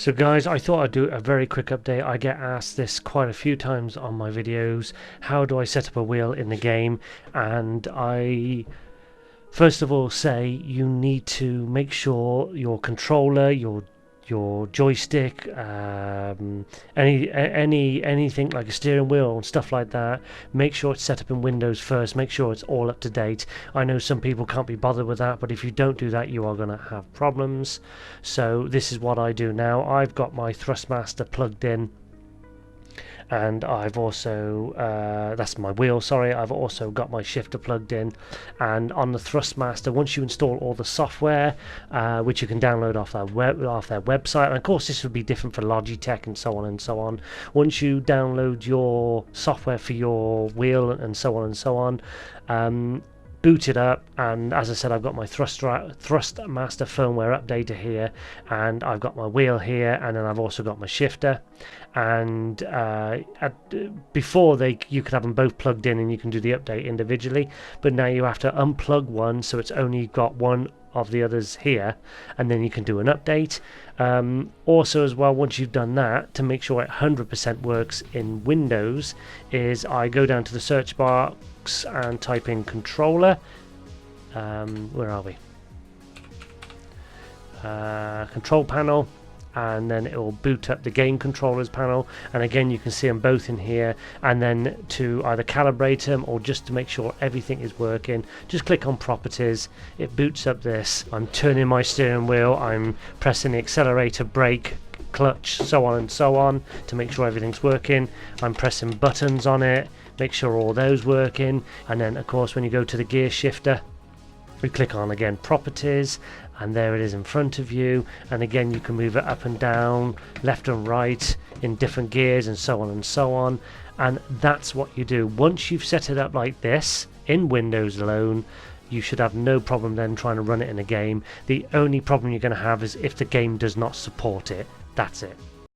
So guys, I thought I'd do a very quick update. I get asked this quite a few times on my videos. How do I set up a wheel in the game? And I first of all say you need to make sure your controller, your joystick, anything like a steering wheel and stuff like that, make sure it's set up in Windows first. Make sure it's all up to date. I know some people can't be bothered with that, but if you don't do that, you are going to have problems. So this is what I do now. I've got my Thrustmaster plugged in, and I've also that's my wheel, sorry. I've also got my shifter plugged in, and on the Thrustmaster, once you install all the software, which you can download off their website, and of course this would be different for Logitech and so on and so on. Once you download your software for your wheel and so on and so on, boot it up, and as I said, I've got my Thrustmaster firmware updater here, and I've got my wheel here, and then I've also got my shifter. And before you could have them both plugged in and you can do the update individually, but now you have to unplug one, so it's only got one of the others here, and then you can do an update. Also as well, once you've done that, to make sure it 100% works in Windows, is I go down to the search box and type in controller. Where are we? Control panel, and then it will boot up the game controllers panel, and again you can see them both in here. And then to either calibrate them or just to make sure everything is working, just click on properties. It boots up this. I'm turning my steering wheel, I'm pressing the accelerator, brake, clutch, so on and so on, to make sure everything's working. I'm pressing buttons on it, make sure all those working. And then of course when you go to the gear shifter, we click on again properties, and there it is in front of you. And again you can move it up and down, left and right in different gears, and so on and so on. And that's what you do. Once you've set it up like this in Windows alone, you should have no problem then trying to run it in a game. The only problem you're going to have is if the game does not support it. That's it.